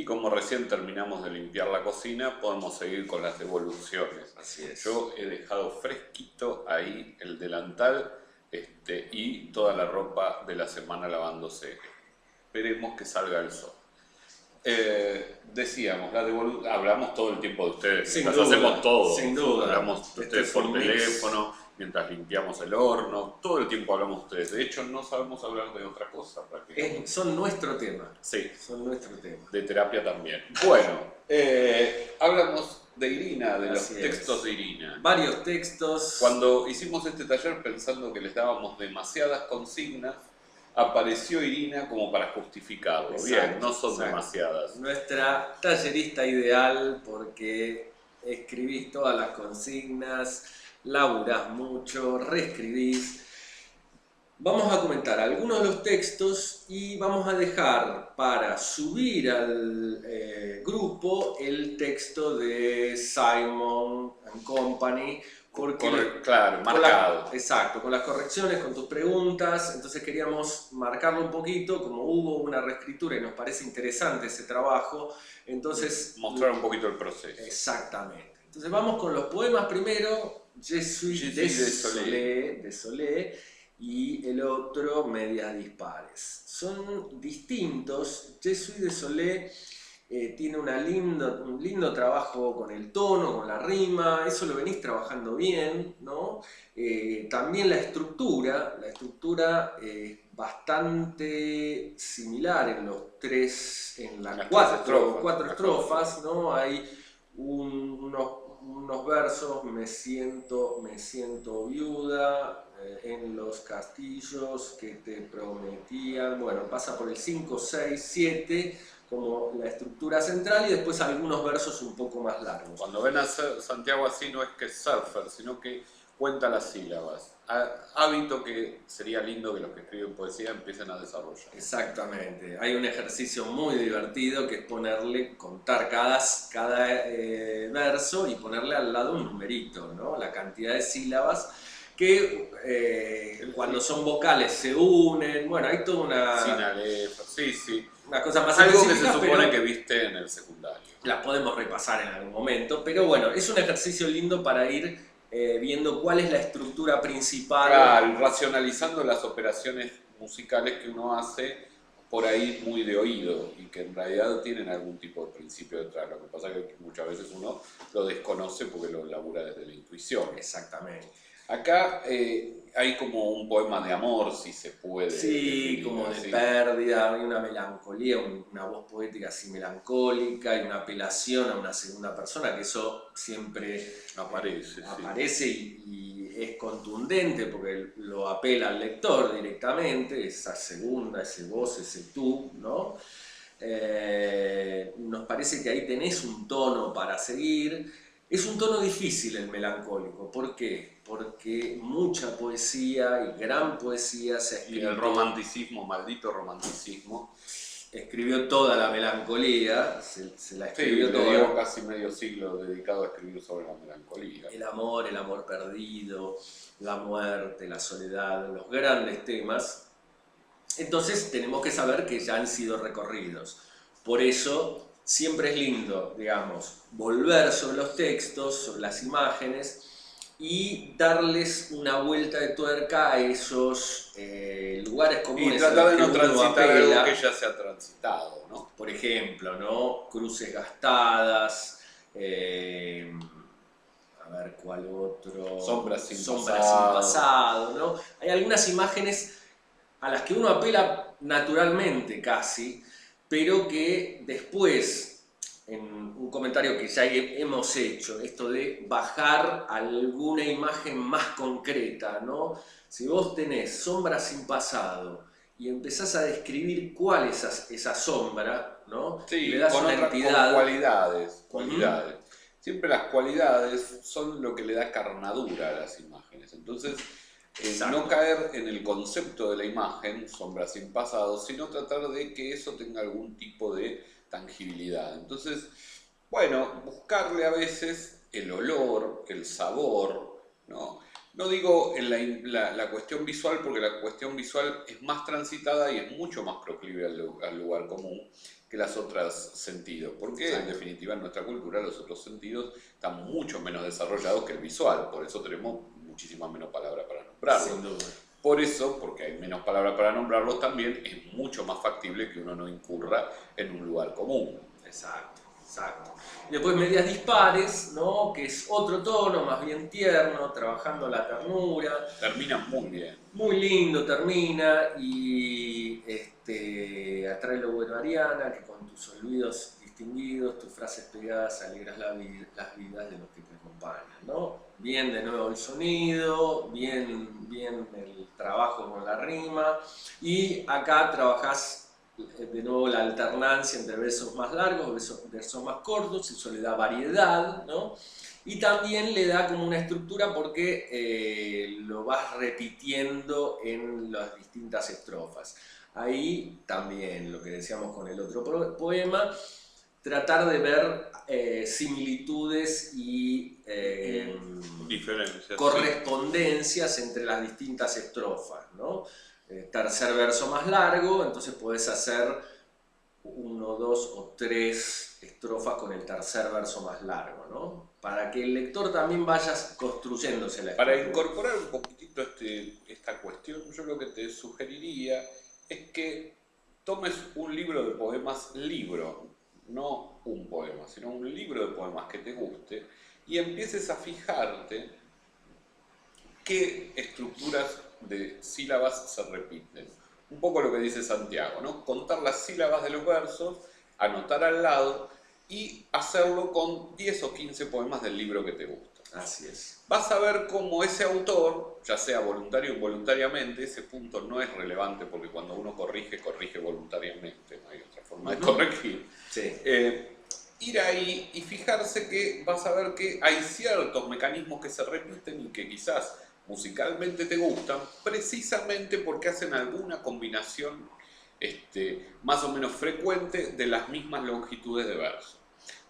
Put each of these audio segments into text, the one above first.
como recién terminamos de limpiar la cocina, podemos seguir con las devoluciones. Así es. Yo he dejado fresquito ahí el delantal y toda la ropa de la semana lavándose. Esperemos que salga el sol. Decíamos, hablamos todo el tiempo de ustedes, Sin mientras duda, hacemos todo. sin duda. Hablamos de ustedes por teléfono, mientras limpiamos el horno, todo el tiempo hablamos de ustedes. De hecho, no sabemos hablar de otra cosa prácticamente. Son nuestro tema. Sí. Son nuestro tema. De terapia también. Bueno, hablamos de Irina, de los textos de Irina. Varios textos. Cuando hicimos este taller pensando que les dábamos demasiadas consignas, apareció Irina como para justificarlo. Exacto, bien, no son demasiadas. Nuestra tallerista ideal, porque escribís todas las consignas, laburás mucho, reescribís. Vamos a comentar algunos de los textos y vamos a dejar para subir al grupo el texto de Simon & Company. Porque claro, marcado. Exacto, con las correcciones, con tus preguntas. Entonces queríamos marcarlo un poquito, como hubo una reescritura y nos parece interesante ese trabajo. Entonces mostrar un poquito el proceso. Exactamente. Entonces vamos con los poemas primero. Je suis désolé y el otro Medias dispares. Son distintos. Je suis désolé tiene un lindo trabajo con el tono, con la rima, eso lo venís trabajando bien, ¿no? También la estructura es bastante similar en las cuatro estrofas, ¿no? Hay unos versos, me siento viuda, en los castillos que te prometían, bueno, pasa por el 5, 6, 7, como la estructura central y después algunos versos un poco más largos. Cuando ven a Santiago así no es que es surfer, sino que cuenta las sílabas. Hábito que sería lindo que los que escriben poesía empiecen a desarrollar. Exactamente. Hay un ejercicio muy divertido que es contar cada verso y ponerle al lado un numerito, ¿no? La cantidad de sílabas que cuando son vocales se unen. Bueno, hay toda una... Sin alefa, sí. Una cosa más algo que se supone que viste en el secundario. La podemos repasar en algún momento, pero bueno, es un ejercicio lindo para ir viendo cuál es la estructura principal. Claro, racionalizando las operaciones musicales que uno hace por ahí muy de oído y que en realidad tienen algún tipo de principio detrás. Lo que pasa es que muchas veces uno lo desconoce porque lo labura desde la intuición. Exactamente. Acá hay como un poema de amor, si se puede. Sí, como de pérdida, hay una melancolía, una voz poética así melancólica y una apelación a una segunda persona, que eso siempre aparece y es contundente porque lo apela al lector directamente, esa segunda, ese vos, ese tú, ¿no? Nos parece que ahí tenés un tono para seguir. Es un tono difícil el melancólico. ¿Por qué? Porque mucha poesía y gran poesía se ha escrito. Y el romanticismo, maldito romanticismo. Escribió toda la melancolía, se la escribió toda. Llevo casi medio siglo dedicado a escribir sobre la melancolía. El amor perdido, la muerte, la soledad, los grandes temas. Entonces tenemos que saber que ya han sido recorridos. Por eso siempre es lindo, digamos, volver sobre los textos, sobre las imágenes y darles una vuelta de tuerca a esos lugares comunes. Y tratar de no transitar algo que ya se ha transitado, ¿no? Por ejemplo, ¿no? Cruces gastadas, a ver cuál otro. Sombras sin pasado, ¿no? Hay algunas imágenes a las que uno apela naturalmente casi, pero que después, en un comentario que ya hemos hecho, esto de bajar alguna imagen más concreta, ¿no? Si vos tenés sombra sin pasado y empezás a describir cuál es esa sombra, ¿no? Sí, le das con una entidad. Con cualidades. Siempre las cualidades son lo que le da carnadura a las imágenes. Entonces, no caer en el concepto de la imagen, sombra sin pasado, sino tratar de que eso tenga algún tipo de tangibilidad. Entonces, bueno, buscarle a veces el olor, el sabor, ¿no? No digo en la cuestión visual, porque la cuestión visual es más transitada y es mucho más proclive al lugar común que las otras sentidos, porque en definitiva en nuestra cultura los otros sentidos están mucho menos desarrollados que el visual, por eso tenemos muchísimas menos palabras para nombrarlos. Sin duda. Por eso, porque hay menos palabras para nombrarlos, también es mucho más factible que uno no incurra en un lugar común. Exacto. Y después medias dispares, ¿no? Que es otro tono, más bien tierno, trabajando la ternura. Termina muy bien. Muy lindo termina y atrae lo bueno Ariana, que con tus olvidos distinguidos, tus frases pegadas, alegras las vidas de los que te acompañan, ¿no? Bien de nuevo el sonido, bien el trabajo con la rima, y acá trabajás de nuevo la alternancia entre versos más largos, versos más cortos, eso le da variedad, ¿no? Y también le da como una estructura porque lo vas repitiendo en las distintas estrofas. Ahí también, lo que decíamos con el otro poema, tratar de ver similitudes y diferencias, correspondencias entre las distintas estrofas, ¿no? Tercer verso más largo, entonces podés hacer 1, 2 o 3 estrofas con el tercer verso más largo, ¿no? Para que el lector también vaya construyéndose la estructura. Para incorporar un poquitito esta cuestión, yo lo que te sugeriría es que tomes un libro de poemas, no un poema, sino un libro de poemas que te guste, y empieces a fijarte qué estructuras de sílabas se repiten. Un poco lo que dice Santiago, ¿no? Contar las sílabas de los versos, anotar al lado y hacerlo con 10 o 15 poemas del libro que te gusta. Así es. Vas a ver cómo ese autor, ya sea voluntario o involuntariamente, ese punto no es relevante porque cuando uno corrige voluntariamente, no hay otra forma de corregir. Sí. Ir ahí y fijarse que vas a ver que hay ciertos mecanismos que se repiten y que quizás musicalmente te gustan, precisamente porque hacen alguna combinación más o menos frecuente de las mismas longitudes de verso.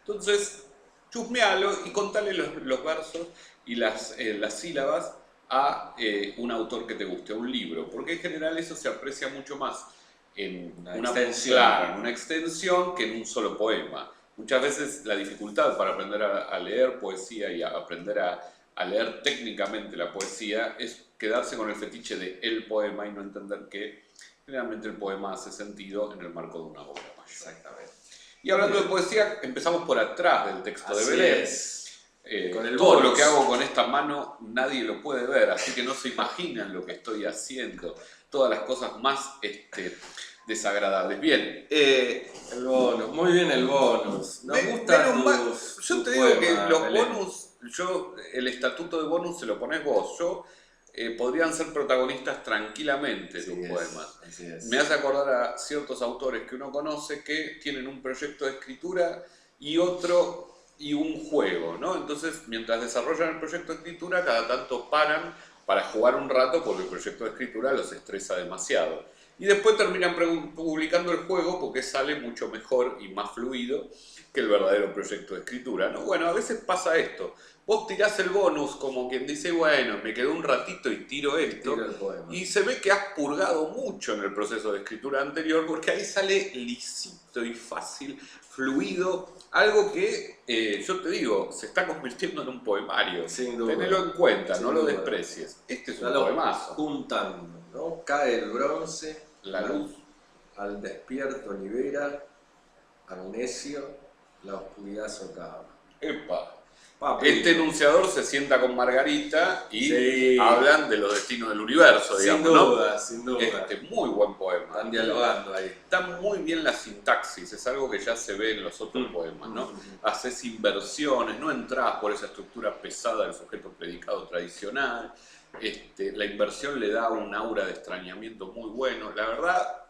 Entonces, chusmealo y contale los versos y las sílabas a un autor que te guste, a un libro, porque en general eso se aprecia mucho más en una extensión que en un solo poema. Muchas veces la dificultad para aprender a leer poesía y a aprender a leer técnicamente la poesía es quedarse con el fetiche de el poema y no entender que generalmente el poema hace sentido en el marco de una obra mayor. Exactamente. Y hablando de poesía, empezamos por atrás del texto de Belés. Con el todo bonus. lo que hago con esta mano nadie lo puede ver, así que no se imaginan lo que estoy haciendo. Todas las cosas más desagradables. Bien. El bonus, muy bien el bonus. Nos gusta yo te digo que los bonus, el estatuto de bonus se lo pones vos. Podrían ser protagonistas tranquilamente tus poemas. Me hace acordar a ciertos autores que uno conoce que tienen un proyecto de escritura y un juego, ¿no? Entonces, mientras desarrollan el proyecto de escritura, cada tanto paran para jugar un rato porque el proyecto de escritura los estresa demasiado. Y después terminan publicando el juego porque sale mucho mejor y más fluido que el verdadero proyecto de escritura, ¿no? Bueno, a veces pasa esto. Vos tirás el bonus como quien dice, bueno, me quedó un ratito y tiro esto. Y se ve que has purgado mucho en el proceso de escritura anterior porque ahí sale lisito y fácil, fluido. Algo que, yo te digo, se está convirtiendo en un poemario. Sin duda. Tenelo en cuenta, no lo desprecies. Este es un poemazo. Juntando, ¿no? Cae el bronce, la luz, al despierto libera, al necio la oscuridad socava. ¡Epa! Papi. Este enunciador se sienta con Margarita y hablan de los destinos del universo, digamos, sin duda, ¿no? Sin duda. Muy buen poema. Están dialogando ahí. Está muy bien la sintaxis, es algo que ya se ve en los otros poemas, ¿no? Haces inversiones, no entras por esa estructura pesada del sujeto predicado tradicional. La inversión le da un aura de extrañamiento muy bueno. La verdad,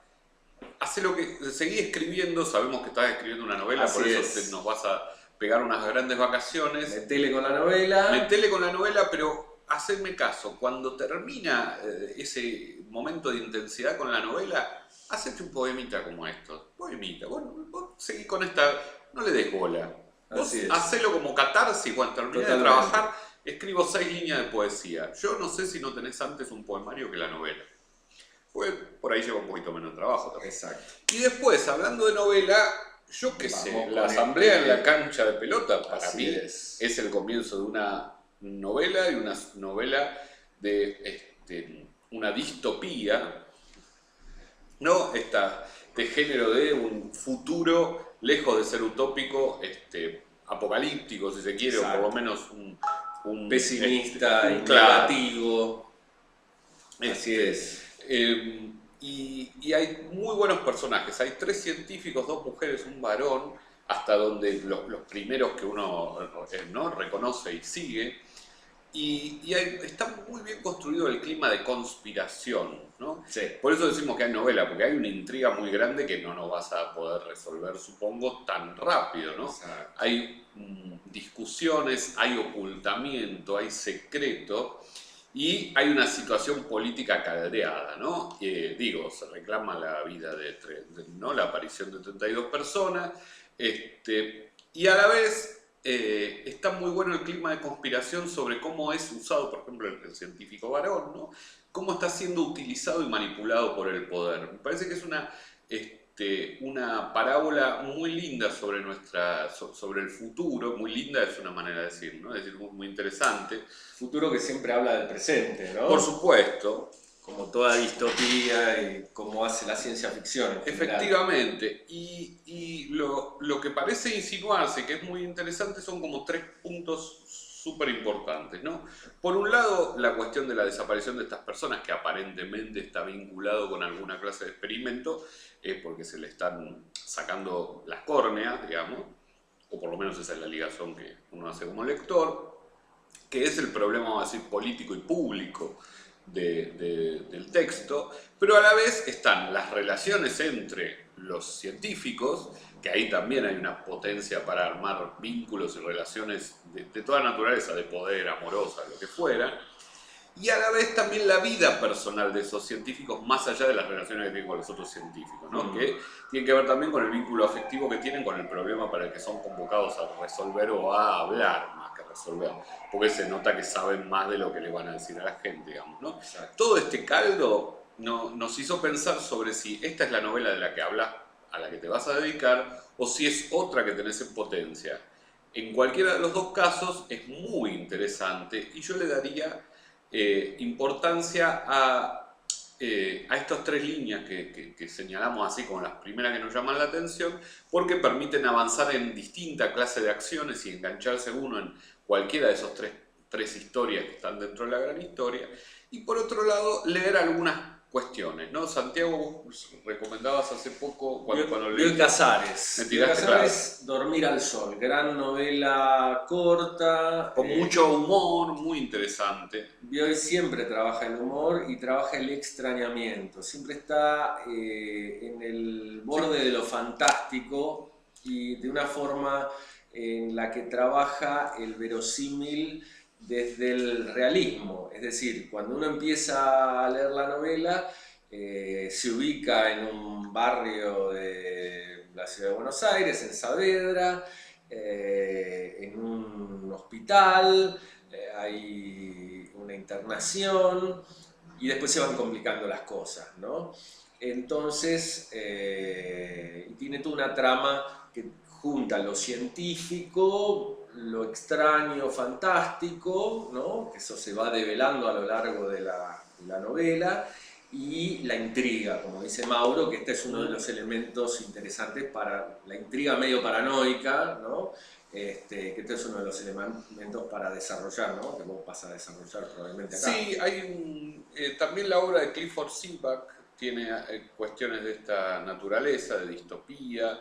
hace lo que... Seguí escribiendo, sabemos que estás escribiendo una novela, Así por eso nos vas a pegar unas grandes vacaciones. Metele con la novela. Metele con la novela, pero hacedme caso, cuando termina ese momento de intensidad con la novela, hacete un poemita como esto. Poemita, bueno, vos seguís con esta, no le des bola. Vos hacelo como catarsis cuando termines de trabajar, escribo 6 líneas de poesía. Yo no sé si no tenés antes un poemario que la novela. Pues por ahí lleva un poquito menos de trabajo también. Exacto. Y después, hablando de novela, yo qué sé, la asamblea en la cancha de pelota para mí es el comienzo de una novela y una novela de una distopía, ¿no? De género de un futuro lejos de ser utópico, apocalíptico, si se quiere, o por lo menos un pesimista y negativo. Así es. Y hay muy buenos personajes. Hay 3 científicos, 2 mujeres, un varón, hasta donde los primeros que uno ¿no? reconoce y sigue. Y está muy bien construido el clima de conspiración, ¿no? Sí. Por eso decimos que hay novela, porque hay una intriga muy grande que no vas a poder resolver, supongo, tan rápido, ¿no? Exacto. Hay discusiones, hay ocultamiento, hay secreto. Y hay una situación política caldeada, ¿no? Se reclama la vida ¿no? la aparición de 32 personas, y a la vez está muy bueno el clima de conspiración sobre cómo es usado, por ejemplo, el científico varón, ¿no? Cómo está siendo utilizado y manipulado por el poder. Me parece que es una parábola muy linda sobre el futuro. Muy linda es una manera de decir, ¿no? Es decir, muy interesante. Futuro que siempre habla del presente, ¿no? Por supuesto. Como toda distopía y como hace la ciencia ficción. Efectivamente. Y lo que parece insinuarse, que es muy interesante, son como 3 puntos súper importantes, ¿no? Por un lado, la cuestión de la desaparición de estas personas, que aparentemente está vinculado con alguna clase de experimento, porque se le están sacando las córneas, digamos, o por lo menos esa es la ligación que uno hace como lector, que es el problema, vamos a decir, político y público del texto, pero a la vez están las relaciones entre los científicos, que ahí también hay una potencia para armar vínculos y relaciones de toda naturaleza, de poder, amorosa, lo que fuera, y a la vez también la vida personal de esos científicos, más allá de las relaciones que tienen con los otros científicos, ¿no? Que tienen que ver también con el vínculo afectivo que tienen con el problema para el que son convocados a resolver o a hablar más que a resolver, porque se nota que saben más de lo que le van a decir a la gente, digamos, ¿no? Todo este caldo nos hizo pensar sobre si esta es la novela de la que hablas, a la que te vas a dedicar, o si es otra que tenés en potencia. En cualquiera de los 2 casos es muy interesante, y yo le daría importancia a estas 3 líneas que señalamos así como las primeras que nos llaman la atención, porque permiten avanzar en distinta clase de acciones y engancharse uno en cualquiera de esos tres historias que están dentro de la gran historia. Y por otro lado, leer algunas cuestiones, ¿no? Santiago, vos recomendabas hace poco cuando Bioy Casares. Me tiraste, claro. Dormir al sol, gran novela corta. Con mucho humor, muy interesante. Bioy siempre trabaja el humor y trabaja el extrañamiento. Siempre está en el borde de lo fantástico y de una forma en la que trabaja el verosímil desde el realismo. Es decir, cuando uno empieza a leer la novela, se ubica en un barrio de la ciudad de Buenos Aires, en Saavedra, en un hospital, hay una internación y después se van complicando las cosas, ¿no? Entonces, tiene toda una trama que junta lo científico, lo extraño, fantástico, ¿no? Que eso se va develando a lo largo de la novela, y la intriga, como dice Mauro, que este es uno de los elementos interesantes para la intriga medio paranoica, ¿no? Que este es uno de los elementos para desarrollar, ¿no? Que vos vas a desarrollar probablemente acá. Sí, hay también la obra de Clifford Seaback tiene cuestiones de esta naturaleza, de distopía.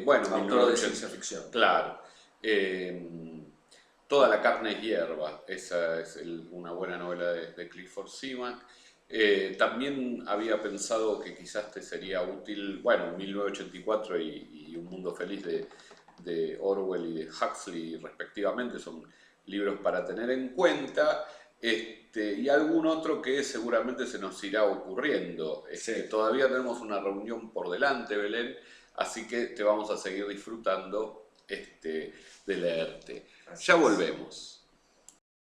Autor de ciencia ficción. Claro. Toda la carne es hierba, esa es una buena novela de Clifford Seaback. También había pensado que quizás te sería útil, 1984 y Un Mundo Feliz de Orwell y de Huxley respectivamente, son libros para tener en cuenta, y algún otro que seguramente se nos irá ocurriendo. Todavía tenemos una reunión por delante, Belén, así que te vamos a seguir disfrutando de leerte. Ya volvemos.